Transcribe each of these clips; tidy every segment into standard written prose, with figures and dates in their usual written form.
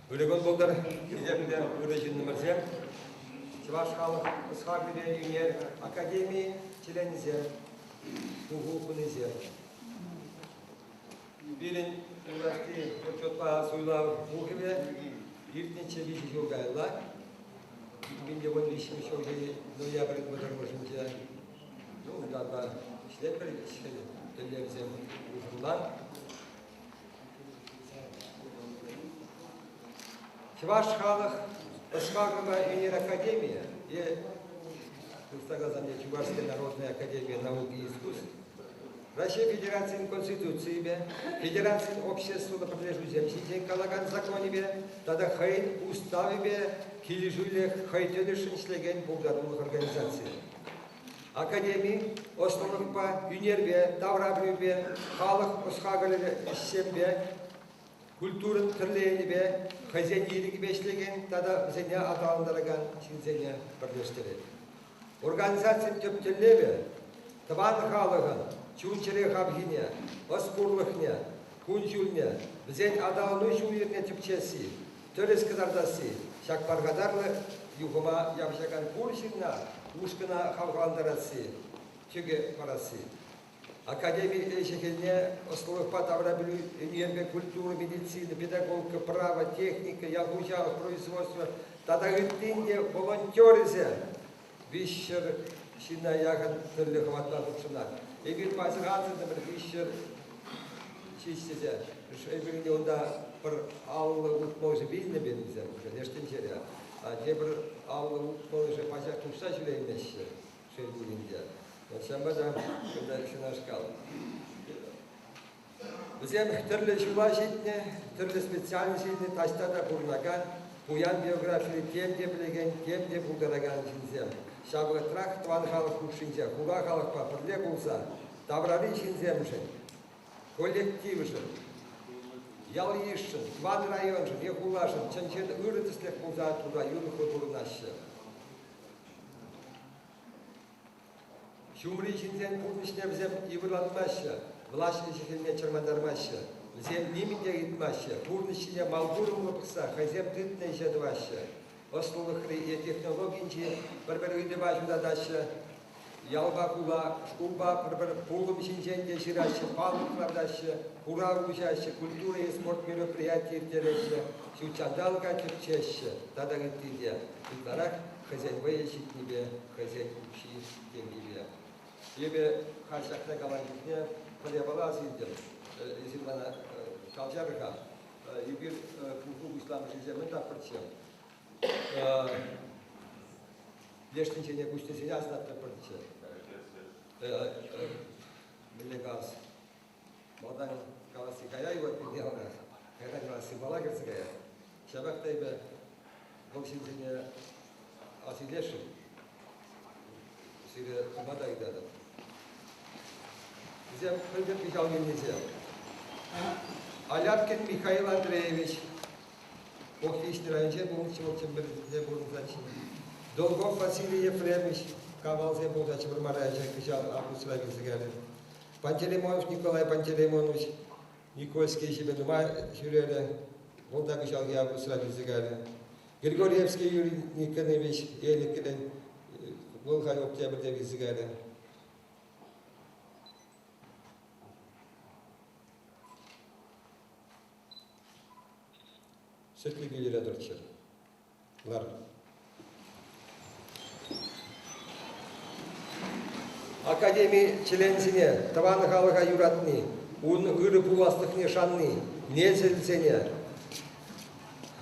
Өлеген болдар, кеземде өрежін нөмірсем, Чуваш халық Ысхабире Юнер Академии члензе, Угупынезе. Бірін ұласты отчетқа сұйлау ұғыве, ертенше бейші жылғайла. 2015 жылы ноябрь отырмышынша, ұлдарға ішлеп бір ішкелі төлерзем ұғылан. Чуваш халық Ысхабире Юнер Академия и Чувашская народная академия наук и искусств, Россия Федерацияның Конституциясында, Федерацияның обществода подлежащим калаган законебе, тада хайын уставебе, кележүлек хайтелешін ішлеген бұлдарылық организация. Академия основлықпа юнербе, давраблюбе, халық ұсқағылы ішсембе, культурын түрлейінбе, хазенелігі ішлеген, тада зене аталындырған синзене бірлештіреді. Организация төптелебе, табан халығын, чунчере хабхине, оскурлықне, күнжүлне, бізен адалыны жүйерне түпчесі, төрес кызардасы, шақпарғадарлы юғыма япшаған курсина, ушқына халғандырасы, түге парасы. Академия шекеліне основықпа таврабілу үнербе культуры, медицины, педагогика, право, техника, ялгужалық производство, тадағыттінде волонтерізе, вишер шина яған түрлі қыватла тұпшына. Егер базыр ғатында бір вишер шешсезе, өйбірінде онда бір ауылы ұлтмаушы бейінне бенімізен, ештен жере. Де бір ауылы ұлтмаушы пазақ тұпса жүреймеші, шөлгілінде. Шамбада күнді шына шқал. Бізем түрлі жула жетіне, түрлі специальный жетіне таштада бұрнаған, Буян биографии тем де білеген, тем де бұлдараған жинзем. Шабығытрақ туан халық ұшынзе, құла халық папырле болса, таврары жинзем жын, коллектив жын, ял ешшін, туан район жын, еқұла жын, чынчен үрітіслік болса туға юрықы бұрынашы. Шумры жинзен бұлнышне бізем ивырланмашы, влашын жекеліне чырмандармашы. Зем нимінде гитмаще, бурнышыне малбурым лыпықса, хазем тытне жадваще. Ослылықры и технологинче, бір-бір үйді бажудадашы, ялба кула, шкулба, бір-бір пулым шинженде жираще, палықлардашы, хура ужаще, культура и спорт мероприятий втереще, шучандалға тепчеще, тада гиттиде. Итарак хазен выящит небе, хазен учи теңгебе. Ебе хашақна галандикне, полебала зинден. Изимана Калжарыға, егер құлқу ислам жеземін тапыртсем, лештінчене күштесене азнат тапыртсем. Мілі қаз. Модан қаласы қая үйуатпен деуға, қайдан қаласы бала кірсі қая. Шабақтай бі бұл сенсене асилешім, сирі құмада үйдадым. Бізем күлдік бежал келмесем. Аляпкин Михаил Андреевич, Охвичный районче, Бумчевичем бірде бұрынзачин. Долгов Василий Ефремович, Кавалзе Бузачем Марайча, Кычал Абуслагин Зигалин. Пантелеймонов Николай Пантелеймонович, Никольский Жебенума Жюреле, Волда Кычал Абуслагин Зигалин. Григорьевский Юрий Никонович, Еликин, Волхай Октябрь Зигалин. Sütlü gülüyle dörtçer. Lar. Akademi çilensine, tavanı halığa yuratni, ürü pulastықне шанны, незілсене,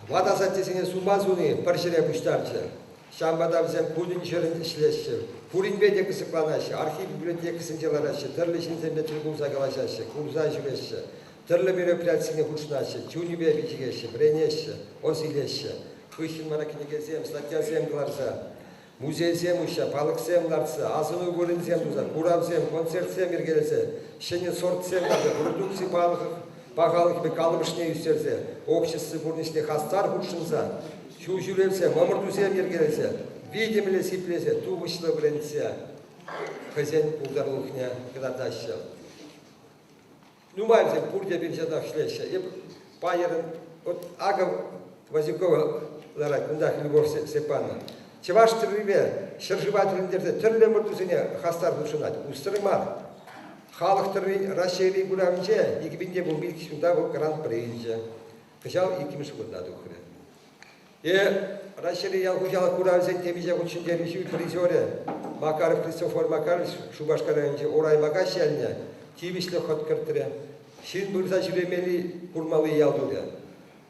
ватасаттесіне сумазуны паршыре бұштарчы, шамбада бізем пулин жерін ішлеші, пулинбеде кісікланашы, архив библиотекасын желарашы, түрлі шинземде түргулза қалашашы, курза жүреші, түрлі мероприятиясыне құшынашы, чунибе бечігеші, бренеші, осилеші, қышын маракинегезем, статьязем қыларса, музейзем ұша, палықсем ларсы, азыны көрінзем дұза, құравзем, концертсем ергелесе, шыны сортсем ларды, продукция бағалық бе қалымышне үстерсе, общество бұрнышне хастар құшынса, шу жүрелсе, мамырдузем ергелесе, видимле сиплесе, туғышлы бірінсе, хазен ұлдарлықне қыдаташы. Нумайзе пурде бенжадах шлеща. И пайерын от агав Вазюкова ларак мындах Любовь Степановна. Чеваш тірребе, шыржывательдерде түрлі мұртузыне хастар душынат. Устырымар. Халық түрін Россиялы бұлавынче, екібінде бұл милкісінде бұл грант прейінче. Кыжал екіміш құднады ұқыры. Россиялы ялғужалық бұлавынче темеже ұчындервиші призоре Макаров Христофор Макарович Шубашкарайынче орай магашеліне тивішлі ход кіртірі. Шин бұрза жүремелі құрмалы ялдуды.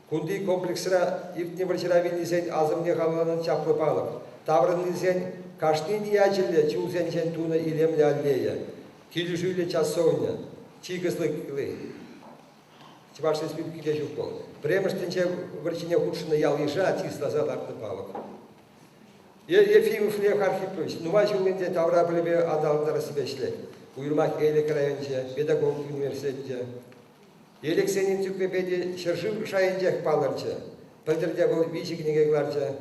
Кунди комплексра иртне врачеравин низен азымне халанын чаплы палып. Таврын низен кашны ниячеле чулзен жен туна илемле аллея. Килюжүле часовня, чигызлыклы. Чебаш республикиде жүк бол. Премыштенче врачине худшына ял ежа тисла заларты палып. Ефимов Лев Архипович, нума жылынде тавра білебе адалындары себешлек. Уйырмак Эйлек районче, педагог университетте. Елексен энциклопедия шыржым шайынчек палырчы. Пілдірде бұл вичигнегегларчы.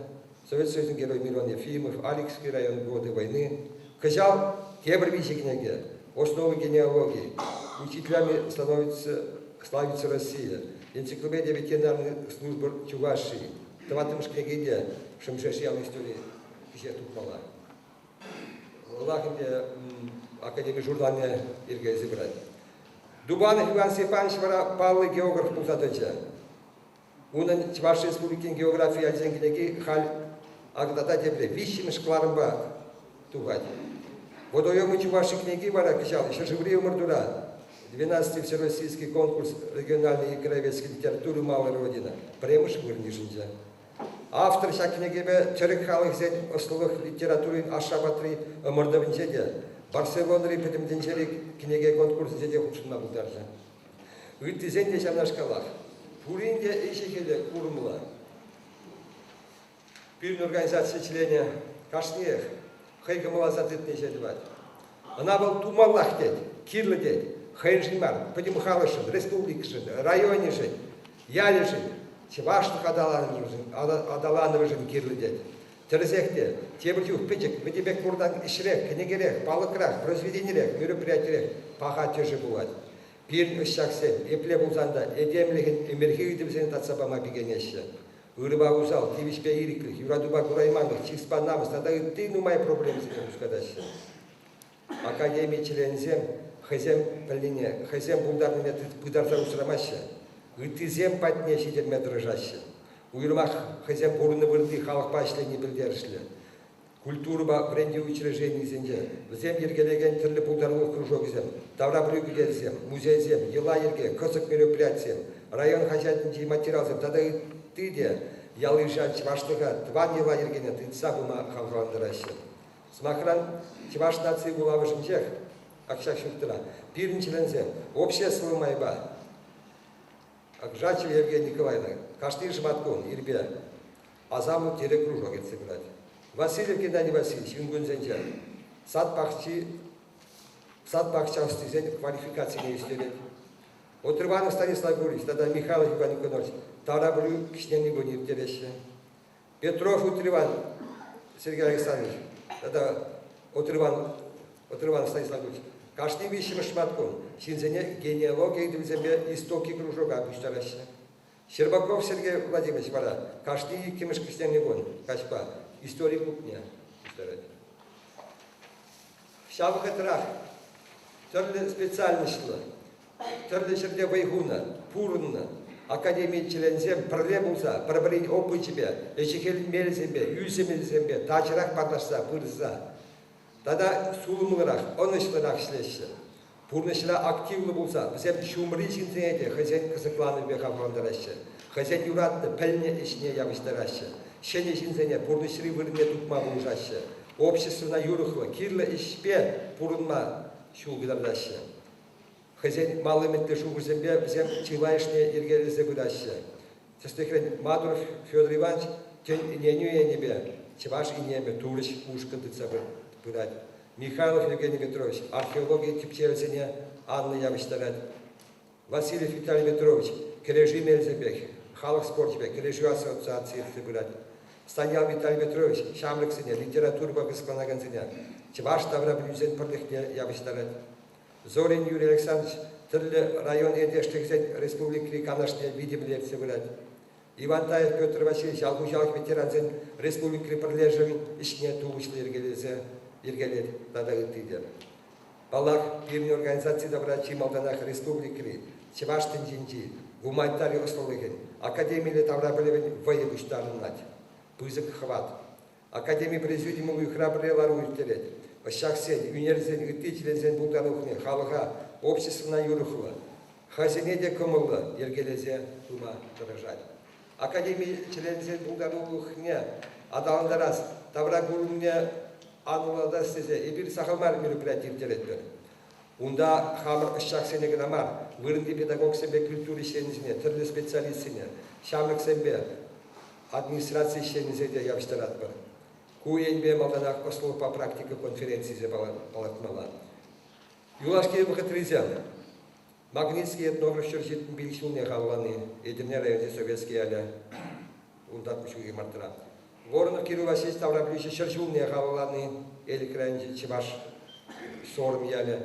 Совет Союзының герой Мирон Ефимов, Алекский район, годы войны. Кыжал кебір вичигнеге. Основы генеалогии. Учителями славится Россия. Энциклопедия ветеринарной службы Чувашии. Таватымшкегеде шымшеш ял истории кеше тупмала. Лахынде академия журналіне ирге зібірад. Дубанов Иван Степанович вара паллы географ пултатыча. Унын Чуваш республикин география альзенгинеги халь агдата тепле. Вищимыш кларымба тугать. Водоемы Чуваши книги вара кычал. Шажеври умырдура. 12-й всероссийский конкурс региональной и краеведской литературы «Малая Родина». Премыш вырнижинча. Автор ша книгебе түрік халық зен ұслылық литературын ашабатры ымырдавынчеде. Барселонары пөтімденчерік книге конкурсы зеде құшынма бұлдаржа. Үттізен де жанашқалақ. Пуринде ешекелі құрымыла. Пирн организация чления Кашнех. Хайка малазат етнеше дебат. Она был тумаллах дед, кирлы дед, хайнжимар, подимхалышын, республикышын, районышын, ялышын, Чевашных адаланывышын кирлы дед. Терезекте, тебіртюх, печек, выдебек курдан ишрек, книгерек, палыкрак, произведениерек, мероприятиерек, паха тежі буват. Пирн үшшаксен, епле бұлзанда, едемлігін эмерхейдімсен татсабама бігенеші. Үріба ұзал, тивишпе ириклік, юрадуба курайманлық, чиспа намыс, надайы ты нумай проблемсіне ұскадашы. Академия члензем, хазем пәліне, хазем бұлдарныне пыдарзар ұсырамашы. Үттізем патне шетерме дрожашы. Уйырмақ хазем бұрыны бұрды халық башылыны білдершілі. Культура бренди учреждений зенде. Взем ергелеген түрлі бұлдарлық кружок зем. Тавра брюгілер зем, музей зем, ела ерге, көсік мероприятием. Район хазятынчи материал зем. Тада ты де, ялы жан чеваштыға, тван ела ергене тыйтса бұма халғандырашы. Смахран чеваш нации булавышын жех, акшак шуктыра. Пирнчелензем, общая слымайба. Акжачев Евгений Николаевна, Кашнир Жматкон, Ирбе, Азаму кружок собирать. Васильев Геннадий Васильевич, Юнгунзенджа, сад бахчасты, квалификации не история. От Иванов Станислав Гурич, тогда Михаил Иван Никонович, Тараблю Кишнени Гунив Тереща. Петров Утриван Сергей Александрович, тогда от Иванов Станислав Гурич. Кашни вещим шматкон, синзене генеалогия и истоки кружога обучтараща. Щербаков Сергей Владимирович пора, кашни кемеш крестьяне гон, кашпа, история кухня. Вся выходрах, терле специальностью, терле жерде вайгуна, пурунна, академия члензем, проблемуза, пробрень опыт тебе, эчехель мельзембе, юземельзембе, тачрах парлашса, пырза. Тогда сулымылырақ, онышлырақ шлеші. Пурнышыра активлы болса, бізем шумыры жинзенеде хазен қызықланы бе қавғандарашы. Хазен юратты пәліне ішіне ябыштарашы. Шене жинзене пурнышыры вырыне тұтма бұлжашы. Обществына юрықлы, кирлі ішпе пурынма шулғыдардашы. Хазен малыметті шуғырзембе бізем чилайшне ергерізі бұдашы. Сестекрен Мадуров Федор Иванович тен иненю енебе, чеваш инеме турыш ушкындыца бұдать. Михайлов Евгений Петрович, археология типчерзене Анна Явиштарат. Васильев Виталий Петрович, Кережи Мельзебек, Халық спортбек, Кережи ассоциации бұдать. Станял Виталий Петрович, Шамлыксене, литература бағысқанагансене, Чеваш Тавра Блюзен Парлихне Явиштарат. Зорин Юрий Александрович, түрлі район едештігізен республикалық канашне видимлерсе бұрад. Ивантаев Петр Васильевич алғужалық ветеранзен республикалық бірлежім ішіне туғышлы ергелер дадағыттыйдер. Балақ бірін организацияда бұрад Чималданақ республикалық Чеваштын жинжи, гуманитарий ұсталығын, академиялы таврабілевен вайы күштарын над. Пызык хват. Академия президиумы храбрелар уйтерет. Шахсен, университет, үттичлензен бұлданухне, халыға, обществына юрухула. Хазинеде көмілі, ергелезе тума тұрыжад. Академия члензен бұлданухне, адаландарас, таврагурумне анулада сезе, ебір сақалмар мероприятивтеретпер. Унда хамыр шахсене грамар, вырынды педагог себе культуры шенізіне, түрлі специалистіне, шамлық себе администрация шенізеде явштарат бар. Куенбе малданақ послу по практике конференции балатмала. Юлашки выходрызян. Магнитский этнограф шыршетін білшіліне қалғаны, Едірне районе советский әлі ұндатмышуғы мартыра. Воронов Кирилл Васильевич Тавраблюші шыршыліне қалғаны, Элик районе Чеваш сорым әлі.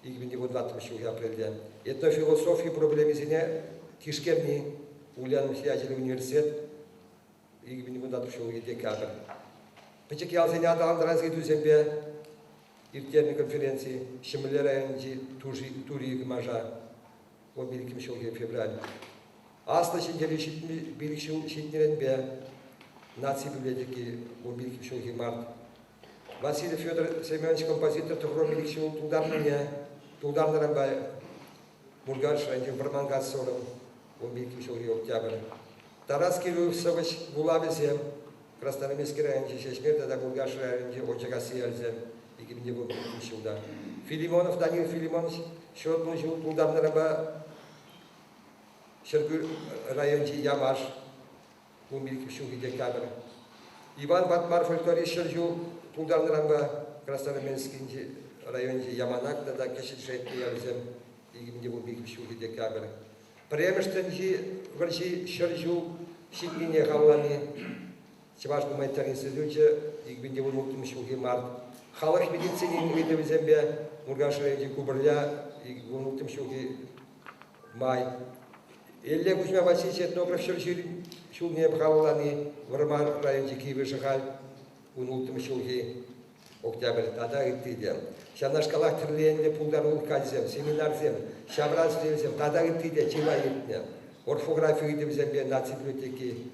2020 апрелде. Этнофилософия проблемизіне Тишкерни Ульяным Сияжелі университет 2020 декабрь. Печек ялзене адаланды разгидузембе иртерный конференции Шемілер районжи Турии Мажа 11 февраль. Аслы шендері білікшіл шетнеренбе нации библиотеки 11 март. Василий Федор Семенович композитор тұғыры білікшіл Тулдарныран бай Бургаш районжи Вармангат сорым 11 октябрь. Тарас Кириллович Гулабезем, Красноармейский районжи Шешмер, тогда Бургаш районжи Очагасы ялзем 2020 жылда. Филимонов Данил Филимонович Шотный жыл Тулдарныран бай Шыргыр районжи Ямаш 11 декабрь. Иван Батмар фольклорий Шыржу Тулдарныран бай Красноармейский районжи Яманак, тогда Кешетшетный ялзем 2020 декабрь. Премештенжи варжи Шыржу Шитнине Халлани Чеваш гуманитарный институте 2020 март. Халық медицинин видевизембе Мургаш районжи Кубырля 2020 май. Элле Кузьма Васильевич этнограф Шыржи Шулне Халлани Вармар районжи Киевы Шахаль 2020 октябрь. Тогда иттидем. Шанаш калах тірленде пулдарулық казем, семинарзем, шабразлезем, тогда иттиде чила итне. Орфографию идемзембе наци библиотеки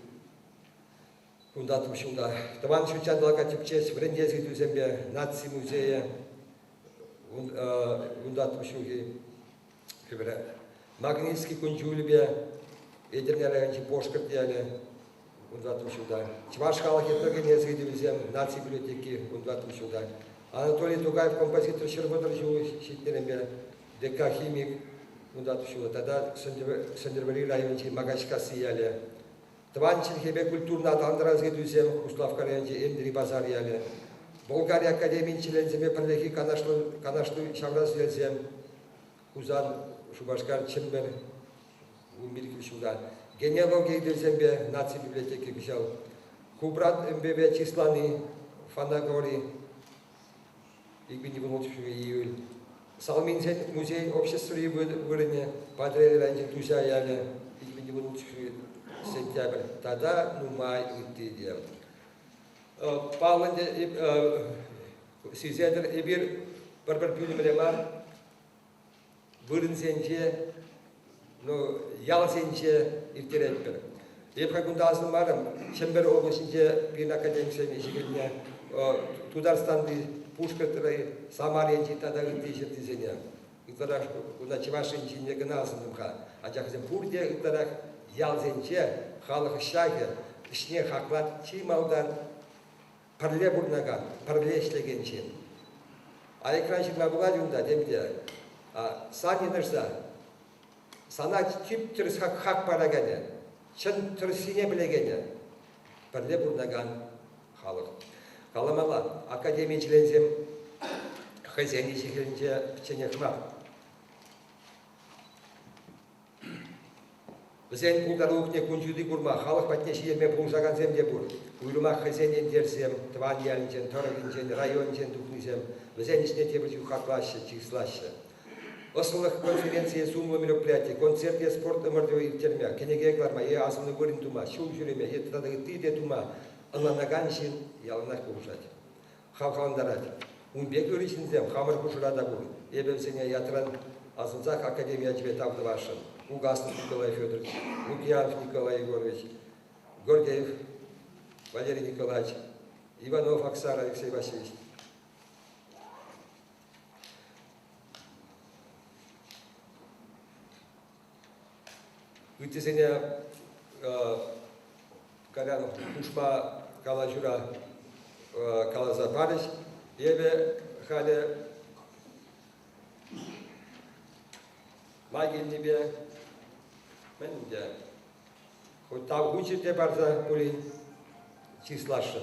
ундатым шулда. Таван шучан логотип честь в Рендезге дузембе наци музея ундатым шулги. Магнитский кунжулебе Едірне районжи Пошкырт яле ундатым шулда. Чваш халах этногенезге дузем наци библиотеки ундатым шулда. Анатолий Тугаев, композитор Щербатор Жулы, Щитнеренбе, ДК химик, ундатушула. Тогда Сандербери райончи Магачкасы яле. Тванчин хебе культурно адандразги дузем, Уславка райончи Эндри Базар яле. Болгария академии членземе парлехи канашлы шавраз ялзем, Кузан Шубашкар Чембер, Умирки Шуда. Генеалогия дузембе наци библиотеки бежал. Кубрат МББ Числаны, Фанагори, 2020 июль. Салминзен музей общества и вырыне Падрели раньше Тузя яля 2020 сентябрь. Тогда май уйти. Павленде Сизедер Эбир Барбарпюлем Ремар вырынзенче, но ялзенче иртеретпер. Епхагундазын марым, Чембер облачынче пин академисен ешігіліне Тударстанды Пушкартыры Самаренчи тогда гытыжет дизеня. Игдарах куда Чевашинчи не гназынымха. А жахзен пурде игдарах ялзенче халық шаге ішне хаклат чималдан парле бурнаган, парле ішлегенчен. А экранчик набуладюнда демде сани нырса сана тип түріс хақ парагане, чын түрісіне білегене, парле бурнаган халық. Каламала академия члензем хозяйни чехленже пчене хмар. Бізен пулдарулықне күнжуды курма, халық батнеші ерме пулжаған земде бұр. Уйлымақ хозяйнен дерсем, тван ялінчен, торығынчен, райончен дұқнызем. Бізен ішіне тебіржу хақлашы, чиғыслашы. Основных конференции сумма мероприятий, концерты спорта мордовой термя, кенегекларма, и асымны вырын тума, шул жүреме, еттады ты тума, аланаганшин, яланах кушать. Хавхандарат. Унбек өришинзем, хамыр кушырада бұл. Ебемсене ятран Азынцах академия тебе тавды вашын. Угаснов Николай Федорович, Лукьянов Николай Егорович, Гордеев Валерий Николаевич, Иванов Оксана Алексей Васильевич. Үйтесене Карянов Кушма Калажура Калазапарыч, ебе халі Магильнебе, мен де, хоть там учите барса, были числашын.